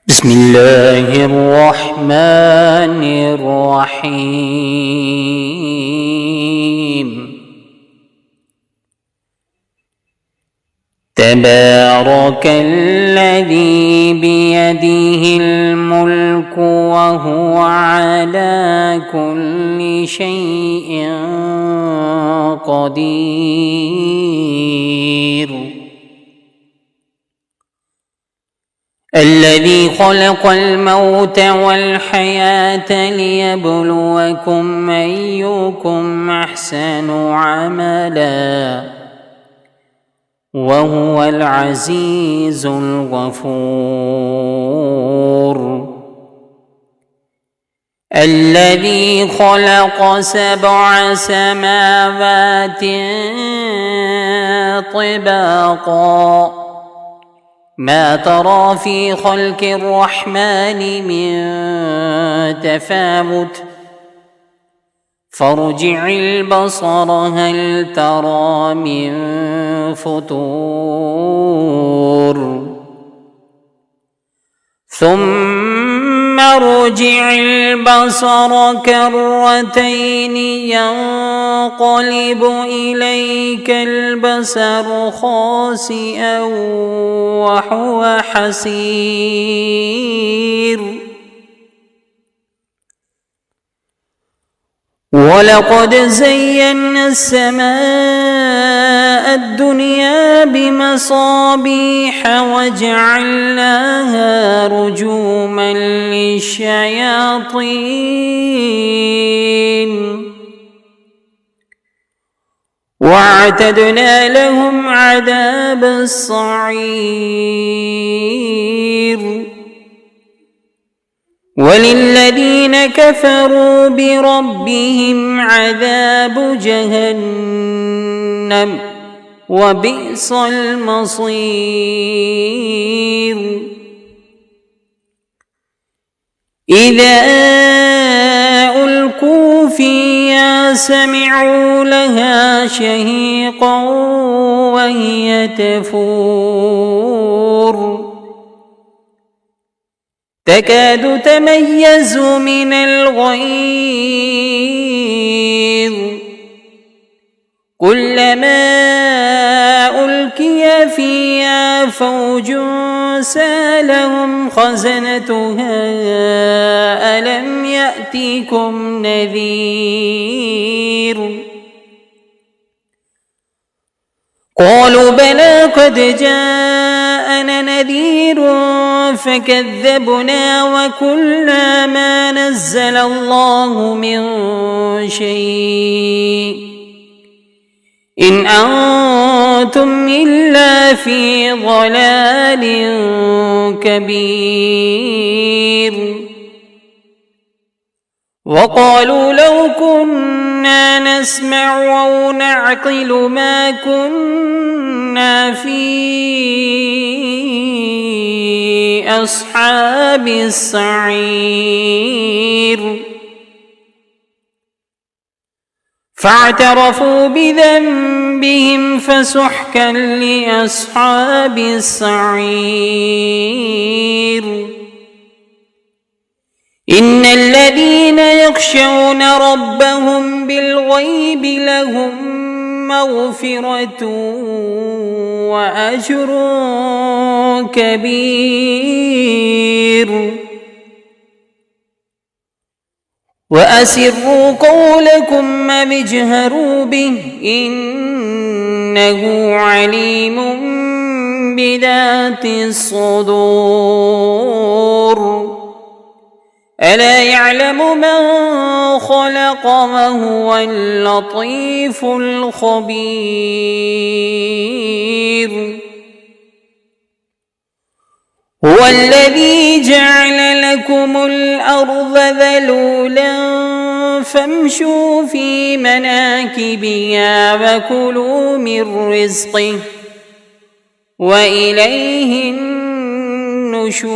بسم الله الرحمن الرحيم. تبارك الذي بيده الملك وهو على كل شيء قدير. الذي خلق الموت والحياة ليبلوكم أيكم أحسن عملا وهو العزيز الغفور. الذي خلق 7 سماوات طباقا ما ترى في خلق الرحمن من تفاوت فارجع البصر هل ترى من فطور ثم ارجع البصر كرتين ينقلب إليك البصر خاسئا وهو حسير. ولقد زينا السماء الدنيا بمصابيح وجعلناها رجوما للشياطين واعتدنا لهم عذاب السعير. وللذين كفروا بربهم عذاب جهنم وبئس المصير. إذا ألقوا فيها سمعوا لها شهيقا وهي تفور تكاد تميز من الغيظ كلما ألقي فيها فوج سألهم خزنتها ألم يأتكم نذير قالوا بلى قد جاءنا نذير فكذبنا وقلنا ما نزل الله من شيء إن أنتم إلا في ضلال كبير. وقالوا لو كنا نسمع أو نعقل ما كنا في أصحاب السعير فاعترفوا بذنبهم فسحقا لأصحاب السعير. إن الذين يخشون ربهم بالغيب لهم مغفرة وأجر كبير. وأسروا قولكم أو اجهروا به إنه عليم بذات الصدور. ألا يعلم من خلق وهو اللطيف الخبير. هو الذي جعل لكم الأرض ذلولا فامشوا في مناكبها وكلوا من رزقه وإليه النشور.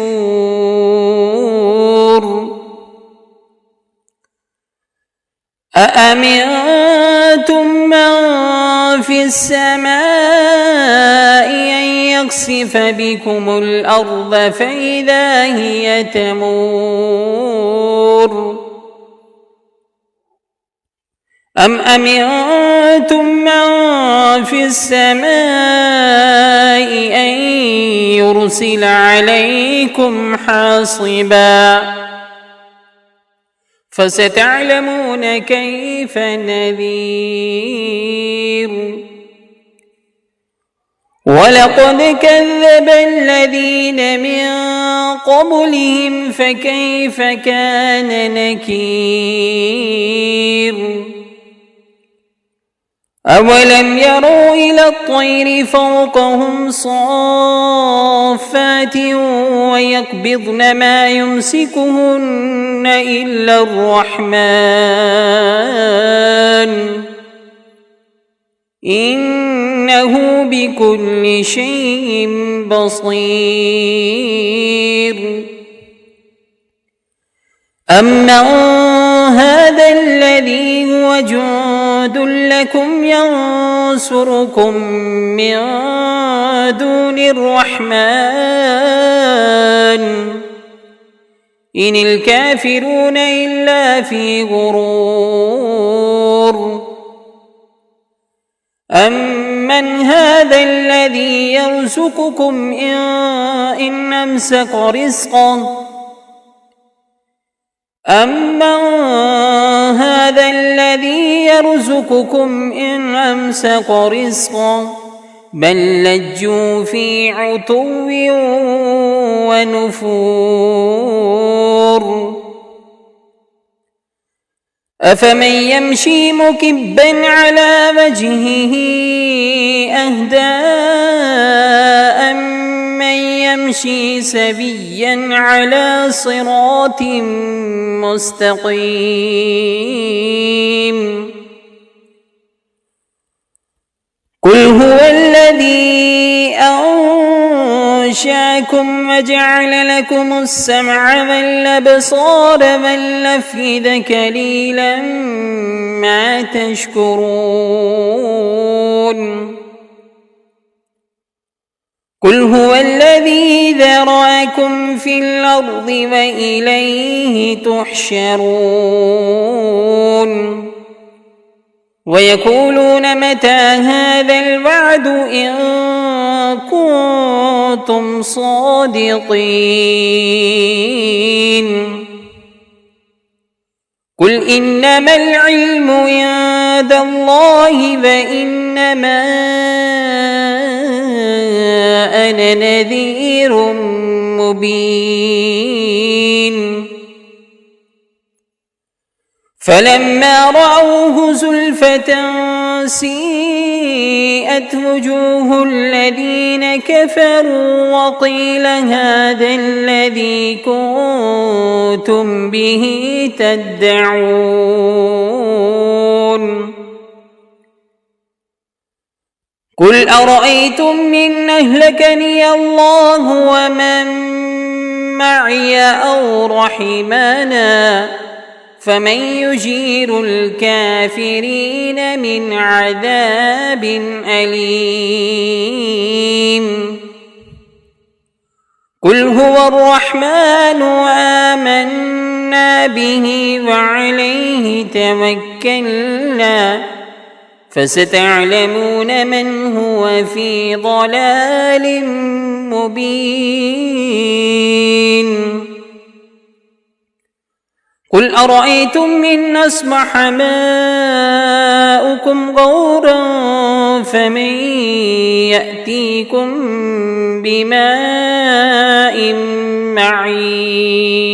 أأمنتم من في السماء أن يخسف بكم الأرض فإذا هي تمور أم أمنتم من في السماء أن يرسل عليكم حاصبا فستعلمون كيف نذير ولقد كذب الذين من قبلهم فكيف كان نكير أولم يروا إلى الطير فوقهم صافات ويقبضن ما يمسكهن إلا الرحمن إنه بكل شيء بصير أمن هذا الذي هو جند لكم ينصركم من دون الرحمن إن الكافرون إلا في غرور أمن هذا الذي يرزقكم إن أمسك رزقه أمن هذا الذي يرزقكم إن أمسك رزقه بل لجوا في عتو ونفور أفمن يمشي مكبا على وجهه أهدى أمن يمشي سويا على صراط مستقيم قل هو الذي أنشأكم وجعل لكم السمع والأبصار والأفئدة قليلا ما تشكرون قل هو الذي ذرأكم في الأرض وإليه تحشرون ويقولون متى هذا الوعد إن كنتم صادقين قل إنما العلم عند الله وإنما أنا نذير مبين فلما رأوه زلفة سيئت وجوه الذين كفروا وقيل هذا الذي كنتم به تدعون قل أرأيتم إن أهلكني الله ومن معي أو رحمنا فمن يجير الكافرين من عذاب أليم قل هو الرحمن آمنا به وعليه توكلنا فستعلمون من هو في ضلال مبين قل أرأيتم إن أصبح ماؤكم غورا فمن يأتيكم بماء معين